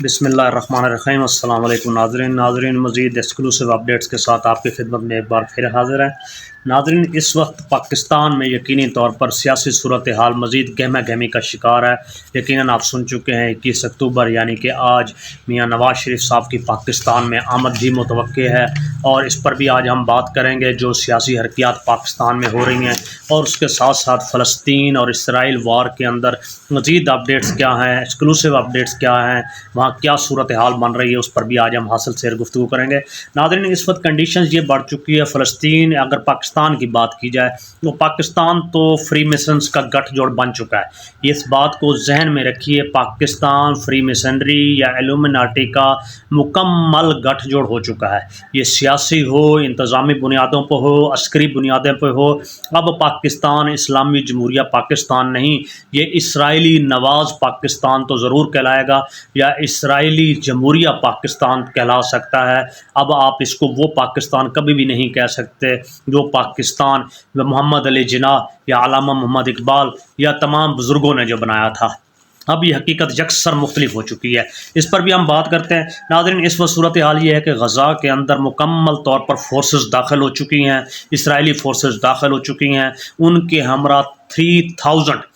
بسم اللہ الرحمن الرحیم۔ السلام علیکم ناظرین مزید ایکسکلوسیو اپڈیٹس کے ساتھ آپ کی خدمت میں ایک بار پھر حاضر ہیں۔ ناظرین، اس وقت پاکستان میں یقینی طور پر سیاسی صورتحال مزید گہمہ گہمی کا شکار ہے۔ یقیناً آپ سن چکے ہیں 21 اکتوبر یعنی کہ آج میاں نواز شریف صاحب کی پاکستان میں آمد بھی متوقع ہے، اور اس پر بھی آج ہم بات کریں گے جو سیاسی حرکیات پاکستان میں ہو رہی ہیں، اور اس کے ساتھ ساتھ فلسطین اور اسرائیل وار کے اندر مزید اپڈیٹس کیا ہیں، ایکسکلوسیو اپڈیٹس کیا ہیں، وہاں کیا صورتحال بن رہی ہے، اس پر بھی آج ہم حاصل سیر گفتگو کریں گے۔ ناظرین، اس وقت کنڈیشنز یہ بڑھ چکی ہے فلسطین، اگر پاکستان کی بات کی جائے تو پاکستان تو فری میسنز کا گٹھ جوڑ بن چکا ہے۔ اس بات کو ذہن میں رکھیے، پاکستان فری میسنری یا ایلومیناٹی کا مکمل گٹھ جوڑ ہو چکا ہے۔ یہ سیاسی ہو، انتظامی بنیادوں پہ ہو، عسکری بنیادوں پہ ہو، اب پاکستان اسلامی جمہوریہ پاکستان نہیں، یہ اسرائیلی نواز پاکستان تو ضرور کہلائے گا، یا اسرائیلی جمہوریہ پاکستان کہلا سکتا ہے۔ اب آپ اس کو وہ پاکستان کبھی بھی نہیں کہہ سکتے جو پاکستان محمد علی جناح یا علامہ محمد اقبال یا تمام بزرگوں نے جو بنایا تھا۔ اب یہ حقیقت یکسر مختلف ہو چکی ہے، اس پر بھی ہم بات کرتے ہیں۔ ناظرین، اس وقت صورتحال یہ ہے کہ غزہ کے اندر مکمل طور پر فورسز داخل ہو چکی ہیں، اسرائیلی فورسز داخل ہو چکی ہیں، ان کے ہمراہ 3000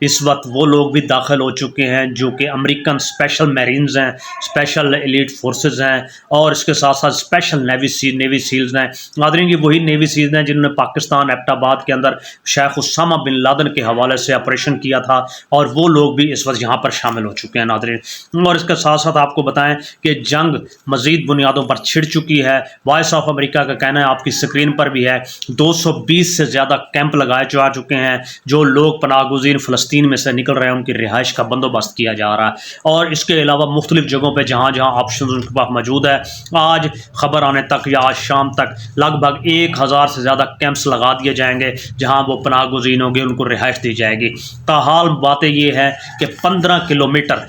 اس وقت وہ لوگ بھی داخل ہو چکے ہیں جو کہ امریکن اسپیشل میرینز ہیں، اسپیشل ایلیٹ فورسز ہیں، اور اس کے ساتھ ساتھ اسپیشل نیوی سیلز ہیں۔ ناظرین، یہ وہی نیوی سیلز ہیں جنہوں نے پاکستان ایبٹ آباد کے اندر شیخ اسامہ بن لادن کے حوالے سے آپریشن کیا تھا، اور وہ لوگ بھی اس وقت یہاں پر شامل ہو چکے ہیں ناظرین۔ اور اس کے ساتھ ساتھ آپ کو بتائیں کہ جنگ مزید بنیادوں پر چھڑ چکی ہے۔ وائس آف امریکہ کا کہنا ہے، آپ کی اسکرین پر بھی ہے، 220 سے زیادہ کیمپ لگائے جا چکے ہیں، جو لوگ پناہ گزین فلسطین میں سے نکل رہے ہیں ان کی رہائش کا بندوبست کیا جا رہا ہے۔ اور اس کے علاوہ مختلف جگہوں پہ جہاں جہاں آپشنز ان کے پاس موجود ہے، آج خبر آنے تک یا آج شام تک لگ بھگ 1000 سے زیادہ کیمپس لگا دیے جائیں گے جہاں وہ پناہ گزین ہوں گے، ان کو رہائش دی جائے گی۔ تاحال باتیں یہ ہے کہ 15 کلومیٹر،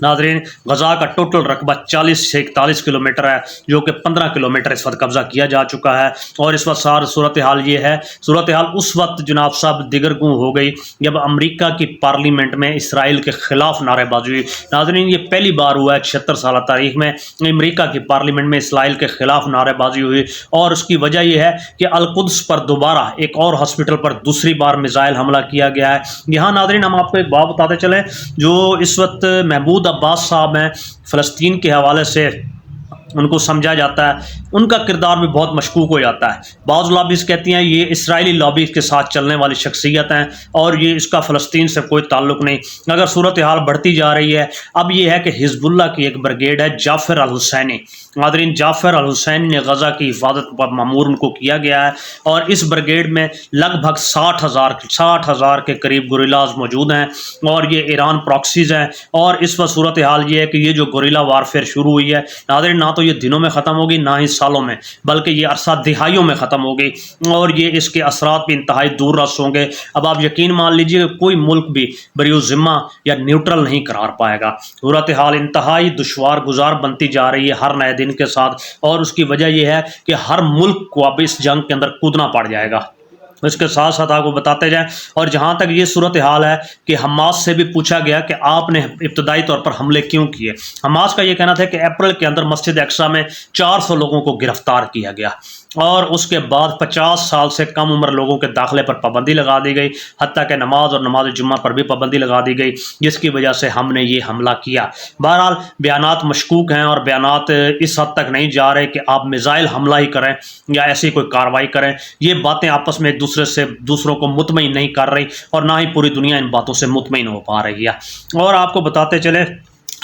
ناظرین، غزہ کا ٹوٹل رقبہ 40 سے 41 کلومیٹر ہے، جو کہ 15 کلومیٹر اس وقت قبضہ کیا جا چکا ہے۔ اور اس وقت صورتحال یہ ہے، صورتحال اس وقت جناب صاحب دیگر گوں ہو گئی جب امریکہ کی پارلیمنٹ میں اسرائیل کے خلاف نعرے بازی ہوئی۔ ناظرین، یہ پہلی بار ہوا ہے 76 سالہ تاریخ میں امریکہ کی پارلیمنٹ میں اسرائیل کے خلاف نعرے بازی ہوئی، اور اس کی وجہ یہ ہے کہ القدس پر دوبارہ ایک اور ہاسپٹل پر دوسری بار میزائل حملہ کیا گیا ہے۔ یہاں ناظرین ہم آپ کو ایک بات بتاتے چلیں، جو اس وقت محمود عباس صاحب ہیں، فلسطین کے حوالے سے ان کو سمجھا جاتا ہے، ان کا کردار بھی بہت مشکوک ہو جاتا ہے۔ بعض لابیز کہتی ہیں یہ اسرائیلی لابی کے ساتھ چلنے والی شخصیت ہیں، اور یہ اس کا فلسطین سے کوئی تعلق نہیں۔ اگر صورتحال بڑھتی جا رہی ہے، اب یہ ہے کہ حزب اللہ کی ایک بریگیڈ ہے، جعفر الحسینی۔ ناظرین، جعفر الحسینی نے غزہ کی حفاظت پر مامور ان کو کیا گیا ہے، اور اس بریگیڈ میں لگ بھگ 60,000 کے قریب گوریلاز موجود ہیں، اور یہ ایران پراکسیز ہیں۔ اور اس وقت صورتحال یہ ہے کہ یہ جو گوریلا وارفیئر شروع ہوئی ہے ناظرین، نہ تو یہ دنوں میں ختم ہوگی نہ ہی سالوں میں، بلکہ یہ عرصہ دہائیوں میں ختم ہوگی، اور یہ اس کے اثرات بھی انتہائی دور رس ہوں گے۔ اب آپ یقین مان لیجیے کہ کوئی ملک بھی بریو ذمہ یا نیوٹرل نہیں قرار پائے گا۔ صورتحال انتہائی دشوار گزار بنتی جا رہی ہے ہر نئے دن کے ساتھ، اور اس کی وجہ یہ ہے کہ ہر ملک کو اب اس جنگ کے اندر کودنا پڑ جائے گا۔ اس کے ساتھ ساتھ آپ کو بتاتے جائیں، اور جہاں تک یہ صورتحال ہے کہ حماس سے بھی پوچھا گیا کہ آپ نے ابتدائی طور پر حملے کیوں کیے۔ حماس کا یہ کہنا تھا کہ اپریل کے اندر مسجد اقصیٰ میں 400 لوگوں کو گرفتار کیا گیا، اور اس کے بعد 50 سال سے کم عمر لوگوں کے داخلے پر پابندی لگا دی گئی، حتیٰ کہ نماز اور نماز جمعہ پر بھی پابندی لگا دی گئی، جس کی وجہ سے ہم نے یہ حملہ کیا۔ بہرحال بیانات مشکوک ہیں، اور بیانات اس حد تک نہیں جا رہے کہ آپ میزائل حملہ ہی کریں یا ایسی کوئی کارروائی کریں۔ یہ باتیں آپس میں ایک دوسرے سے دوسروں کو مطمئن نہیں کر رہی، اور نہ ہی پوری دنیا ان باتوں سے مطمئن ہو پا رہی ہے۔ اور آپ کو بتاتے چلے،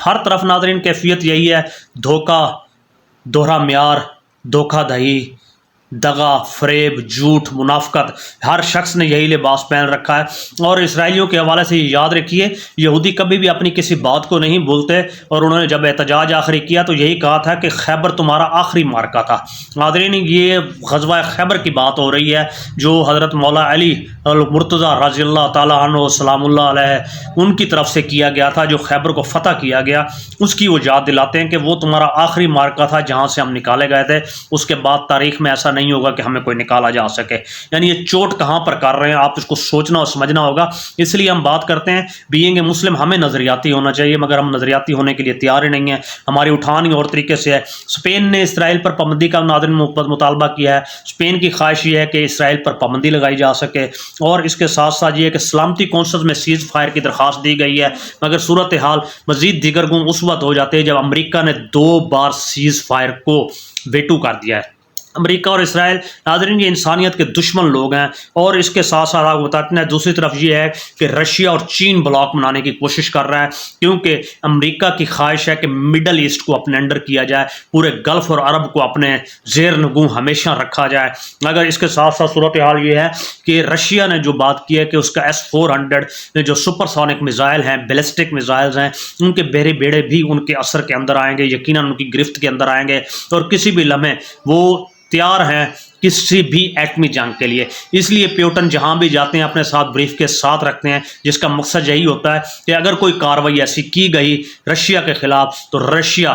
ہر طرف ناظرین کیفیت یہی ہے، دھوکہ، دوہرا معیار، دھوکہ دہی، دغا، فریب، جھوٹ، منافقت، ہر شخص نے یہی لباس پہن رکھا ہے۔ اور اسرائیلیوں کے حوالے سے یہ یاد رکھیے، یہودی کبھی بھی اپنی کسی بات کو نہیں بھولتے، اور انہوں نے جب احتجاج آخری کیا تو یہی کہا تھا کہ خیبر تمہارا آخری معرکہ تھا۔ ناظرین، یہ غزوہ خیبر کی بات ہو رہی ہے، جو حضرت مولا علی المرتضیٰ رضی اللہ تعالیٰ عنہ سلام اللہ علیہ ان کی طرف سے کیا گیا تھا، جو خیبر کو فتح کیا گیا، اس کی وہ یاد دلاتے ہیں کہ وہ تمہارا آخری معرکہ تھا جہاں سے ہم نکالے گئے تھے، اس کے بعد تاریخ میں ایسا نہیں نہیں ہوگا کہ ہمیں کوئی نکالا جا سکے. یعنی یہ چوٹ کہاں پر کر رہے ہیں آپ اس کو سوچنا اور سمجھنا ہوگا. اس لیے ہم بات کرتے ہیں بینگ اے مسلم ہمیں نظریاتی ہونا چاہیے، مگر ہم نظریاتی ہونے کے لیے تیار ہی نہیں ہیں. ہماری اٹھان ہی اور طریقے سے ہے. اسپین نے اسرائیل پر پابندی کا ناظرین مطالبہ کیا ہے. اسپین کی خواہش یہ ہے کہ اسرائیل پر پابندی لگائی جا سکے، اور اس کے ساتھ ساتھ یہ ہے کہ سلامتی کونسل میں سیز فائر کی درخواست دی گئی ہے. مگر صورتحال مزید دیگر گوں اس وقت ہو جاتے ہیں جب امریکہ نے 2 بار سیز فائر کو ویٹو کر دیا ہے. امریکہ اور اسرائیل ناظرین یہ انسانیت کے دشمن لوگ ہیں. اور اس کے ساتھ ساتھ آپ بتاتے ہیں دوسری طرف یہ ہے کہ رشیا اور چین بلاک بنانے کی کوشش کر رہا ہے، کیونکہ امریکہ کی خواہش ہے کہ مڈل ایسٹ کو اپنے انڈر کیا جائے، پورے گلف اور عرب کو اپنے زیر نگوں ہمیشہ رکھا جائے. مگر اس کے ساتھ ساتھ صورتحال یہ ہے کہ رشیا نے جو بات کی ہے کہ اس کا S-400 جو سپر سونک میزائل ہیں، بیلسٹک میزائلز ہیں، ان کے بحری بیڑے بھی ان کے اثر کے اندر آئیں گے، یقیناً ان کی گرفت کے اندر آئیں گے، اور کسی بھی لمحے وہ تیار ہیں کسی بھی ایٹمی جنگ کے لیے. اس لیے پیوٹن جہاں بھی جاتے ہیں اپنے ساتھ بریف کے ساتھ رکھتے ہیں، جس کا مقصد یہی ہوتا ہے کہ اگر کوئی کارروائی ایسی کی گئی رشیا کے خلاف تو رشیا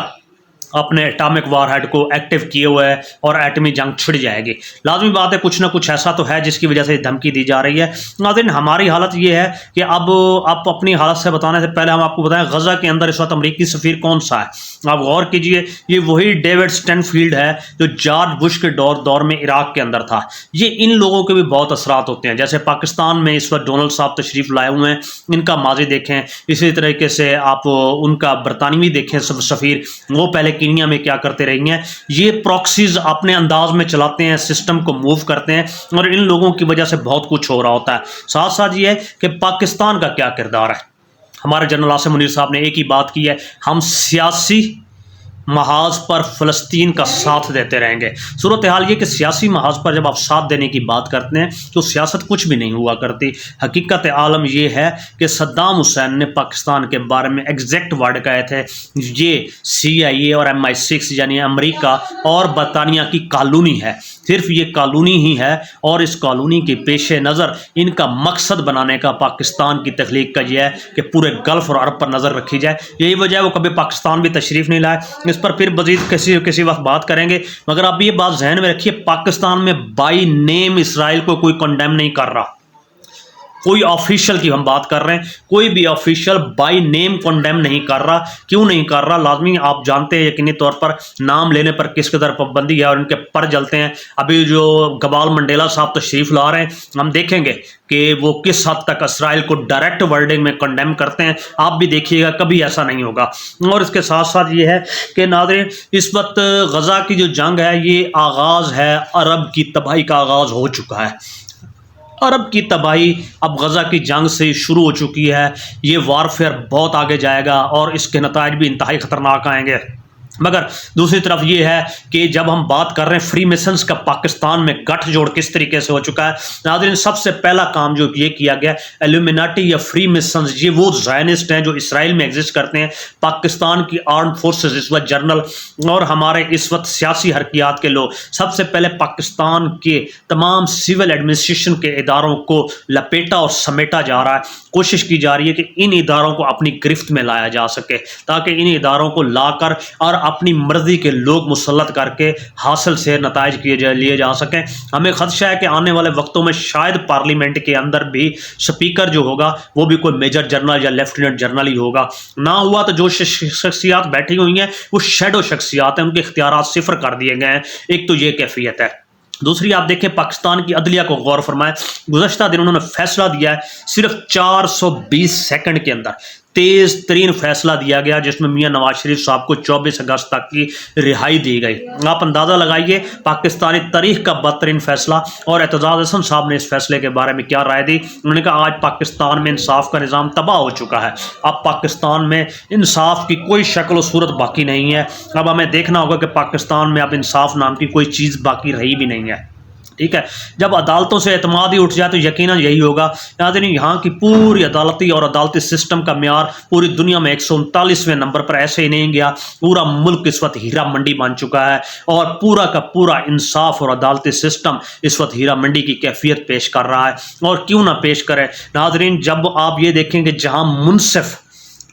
اپنے اٹامک وار ہیڈ کو ایکٹیو کیے ہوئے ہے اور ایٹمی جنگ چھڑ جائے گی. لازمی بات ہے کچھ نہ کچھ ایسا تو ہے جس کی وجہ سے دھمکی دی جا رہی ہے. ناظرین ہماری حالت یہ ہے کہ اب آپ اپنی حالت سے بتانے سے پہلے ہم آپ کو بتائیں غزہ کے اندر اس وقت امریکی سفیر کون سا ہے. آپ غور کیجئے، یہ وہی ڈیوڈ اسٹینفیلڈ ہے جو جارج بش کے دور میں عراق کے اندر تھا. یہ ان لوگوں کے بھی بہت اثرات ہوتے ہیں. جیسے پاکستان میں اس وقت ڈونلڈ صاحب تشریف لائے ہوئے ہیں، ان کا ماضی دیکھیں. اسی طریقے سے آپ ان کا برطانوی دیکھیں سفیر، وہ پہلے کینیا میں کیا کرتے رہی ہیں. یہ پراکسیز اپنے انداز میں چلاتے ہیں، سسٹم کو موو کرتے ہیں، اور ان لوگوں کی وجہ سے بہت کچھ ہو رہا ہوتا ہے. ساتھ ساتھ یہ ہے کہ پاکستان کا کیا کردار ہے. ہمارے جنرل عاصم منیر صاحب نے ایک ہی بات کی ہے، ہم سیاسی محاذ پر فلسطین کا ساتھ دیتے رہیں گے. صورتحال یہ کہ سیاسی محاذ پر جب آپ ساتھ دینے کی بات کرتے ہیں تو سیاست کچھ بھی نہیں ہوا کرتی. حقیقت عالم یہ ہے کہ صدام حسین نے پاکستان کے بارے میں ایگزیکٹ ورڈ کہے تھے، یہ CIA اور MI6 یعنی امریکہ اور برطانیہ کی کالونی ہے، صرف یہ کالونی ہی ہے، اور اس کالونی کے پیش نظر ان کا مقصد بنانے کا پاکستان کی تخلیق کا یہ ہے کہ پورے گلف اور عرب پر نظر رکھی جائے. یہی وجہ ہے وہ کبھی پاکستان بھی تشریف نہیں لائے. اس پر پھر مزید کسی وقت بات کریں گے. مگر آپ یہ بات ذہن میں رکھیے، پاکستان میں بائی نیم اسرائیل کو کوئی کنڈیم نہیں کر رہا. کوئی آفیشل کی ہم بات کر رہے ہیں، کوئی بھی آفیشل بائی نیم کنڈیم نہیں کر رہا. کیوں نہیں کر رہا؟ لازمی آپ جانتے ہیں یقینی طور پر نام لینے پر کس قدر پابندی ہے اور ان کے پر جلتے ہیں. ابھی جو گبال منڈیلا صاحب تشریف لا رہے ہیں، ہم دیکھیں گے کہ وہ کس حد تک اسرائیل کو ڈائریکٹ ورڈنگ میں کنڈیم کرتے ہیں. آپ بھی دیکھیے گا، کبھی ایسا نہیں ہوگا. اور اس کے ساتھ ساتھ یہ ہے کہ ناظرین اس وقت غزہ کی جو جنگ ہے یہ آغاز ہے، عرب کی تباہی کا آغاز ہو چکا ہے. عرب کی تباہی اب غزہ کی جنگ سے شروع ہو چکی ہے. یہ وارفیئر بہت آگے جائے گا اور اس کے نتائج بھی انتہائی خطرناک آئیں گے. مگر دوسری طرف یہ ہے کہ جب ہم بات کر رہے ہیں فری میسنز کا پاکستان میں گٹھ جوڑ کس طریقے سے ہو چکا ہے. ناظرین سب سے پہلا کام جو یہ کیا گیا، ایلومیناٹی یا فری میسنز، یہ وہ زائنسٹ ہیں جو اسرائیل میں ایگزسٹ کرتے ہیں. پاکستان کی آرم فورسز اس وقت جنرل اور ہمارے اس وقت سیاسی حرکیات کے لوگ سب سے پہلے پاکستان کے تمام سول ایڈمنسٹریشن کے اداروں کو لپیٹا اور سمیٹا جا رہا ہے. کوشش کی جا رہی ہے کہ ان اداروں کو اپنی گرفت میں لایا جا سکے، تاکہ ان اداروں کو لا کر اور اپنی مرضی کے لوگ مسلط کر کے حاصل سے نتائج لیے جا سکیں. ہمیں خدشہ ہے کہ آنے والے وقتوں میں شاید پارلیمنٹ کے اندر بھی سپیکر جو ہوگا وہ بھی کوئی میجر جنرل یا لیفٹیننٹ جنرل ہی ہوگا. نہ ہوا تو جو شخصیات بیٹھی ہوئی ہیں وہ شیڈو شخصیات ہیں، ان کے اختیارات صفر کر دیے گئے ہیں. ایک تو یہ کیفیت ہے. دوسری آپ دیکھیں پاکستان کی عدلیہ کو غور فرمائیں. گزشتہ دن انہوں نے فیصلہ دیا ہے، صرف 420 سیکنڈ کے اندر تیز ترین فیصلہ دیا گیا، جس میں میاں نواز شریف صاحب کو 24 اگست تک کی رہائی دی گئی. آپ اندازہ لگائیے پاکستانی تاریخ کا بدترین فیصلہ. اور اعتزاز احسن صاحب نے اس فیصلے کے بارے میں کیا رائے دی؟ انہوں نے کہا آج پاکستان میں انصاف کا نظام تباہ ہو چکا ہے، اب پاکستان میں انصاف کی کوئی شکل و صورت باقی نہیں ہے. اب ہمیں دیکھنا ہوگا کہ پاکستان میں اب انصاف نام کی کوئی چیز باقی رہی بھی نہیں ہے. ٹھیک ہے، جب عدالتوں سے اعتماد ہی اٹھ جائے تو یقیناً یہی ہوگا. ناظرین یہاں کی پوری عدالتی اور عدالتی سسٹم کا معیار پوری دنیا میں 139ویں نمبر پر ایسے ہی نہیں گیا. پورا ملک اس وقت ہیرا منڈی بن چکا ہے، اور پورا کا پورا انصاف اور عدالتی سسٹم اس وقت ہیرا منڈی کی کیفیت پیش کر رہا ہے. اور کیوں نہ پیش کرے ناظرین، جب آپ یہ دیکھیں کہ جہاں منصف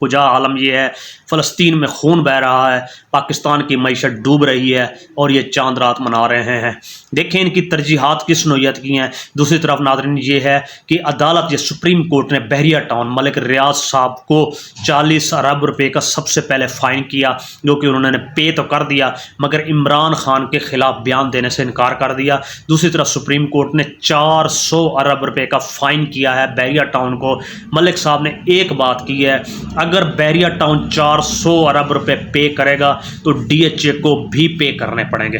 کجا عالم یہ ہے، فلسطین میں خون بہہ رہا ہے، پاکستان کی معیشت ڈوب رہی ہے اور یہ چاند رات منا رہے ہیں۔ دیکھیں ان کی ترجیحات کس نوعیت کی ہیں۔ دوسری طرف ناظرین یہ ہے کہ عدالت، یہ سپریم کورٹ نے بحریہ ٹاؤن ملک ریاض صاحب کو 40 ارب روپے کا سب سے پہلے فائن کیا، جو کہ انہوں نے پے تو کر دیا مگر عمران خان کے خلاف بیان دینے سے انکار کر دیا۔ دوسری طرف سپریم کورٹ نے 400 ارب روپے کا فائن کیا ہے بحریہ ٹاؤن کو۔ ملک صاحب نے ایک بات کی ہے، اگر بحریہ ٹاؤن 400 ارب روپے پے کرے گا تو ڈی ایچ اے کو بھی پے کرنے پڑیں گے،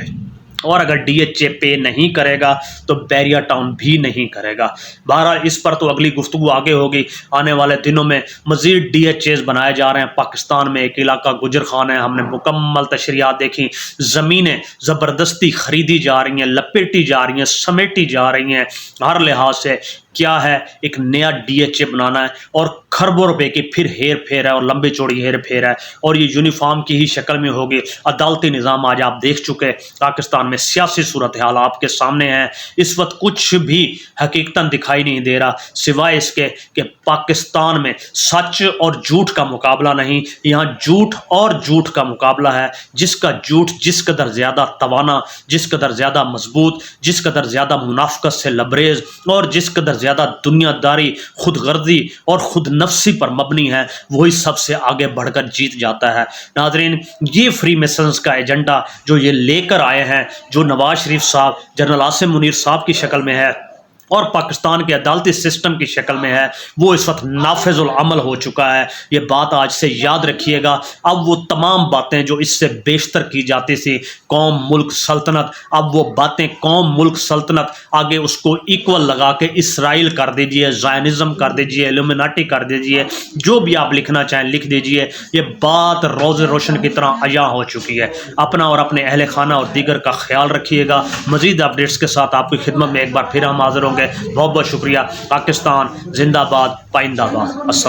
اور اگر ڈی ایچ اے پے نہیں کرے گا تو بحریہ ٹاؤن بھی نہیں کرے گا۔ بہرحال اس پر تو اگلی گفتگو آگے ہوگی، آنے والے دنوں میں مزید ڈی ایچ ایز بنائے جا رہے ہیں۔ پاکستان میں ایک علاقہ گجر خان ہے، ہم نے مکمل تشریحات دیکھی، زمینیں زبردستی خریدی جا رہی ہیں، لپیٹی جا رہی ہیں، سمیٹی جا رہی ہیں، ہر لحاظ سے کیا ہے ایک نیا ڈی ایچ اے بنانا ہے، اور کھربوں روپے کی پھر ہیر پھیر ہے اور لمبی چوڑی ہیر پھیر ہے، اور یہ یونیفارم کی ہی شکل میں ہوگی۔ عدالتی نظام آج آپ دیکھ چکے، پاکستان میں سیاسی صورتحال آپ کے سامنے ہے، اس وقت کچھ بھی حقیقتاً دکھائی نہیں دے رہا سوائے اس کے کہ پاکستان میں سچ اور جھوٹ کا مقابلہ نہیں، یہاں جھوٹ اور جھوٹ کا مقابلہ ہے، جس کا جھوٹ جس قدر زیادہ توانا، جس قدر زیادہ مضبوط، جس قدر زیادہ منافقت سے لبریز، اور جس قدر زیادہ دنیا داری، خود غرضی اور خود نفسی پر مبنی ہے، وہی سب سے آگے بڑھ کر جیت جاتا ہے۔ ناظرین، یہ فری میسنز کا ایجنڈا جو یہ لے کر آئے ہیں، جو نواز شریف صاحب، جنرل عاصم منیر صاحب کی شکل میں ہے اور پاکستان کے عدالتی سسٹم کی شکل میں ہے، وہ اس وقت نافذ العمل ہو چکا ہے۔ یہ بات آج سے یاد رکھیے گا۔ اب وہ تمام باتیں جو اس سے بیشتر کی جاتی تھی، قوم ملک سلطنت، اب وہ باتیں قوم ملک سلطنت آگے اس کو ایکول لگا کے اسرائیل کر دیجئے، زائنزم کر دیجئے، ایلومیناٹی کر دیجئے، جو بھی آپ لکھنا چاہیں لکھ دیجئے، یہ بات روز روشن کی طرح عیاں ہو چکی ہے۔ اپنا اور اپنے اہل خانہ اور دیگر کا خیال رکھیے گا۔ مزید اپڈیٹس کے ساتھ آپ کی خدمت میں ایک بار پھر ہم حاضر ہوں گے۔ بہت بہت شکریہ۔ پاکستان زندہ باد، پائندہ باد۔ السلام۔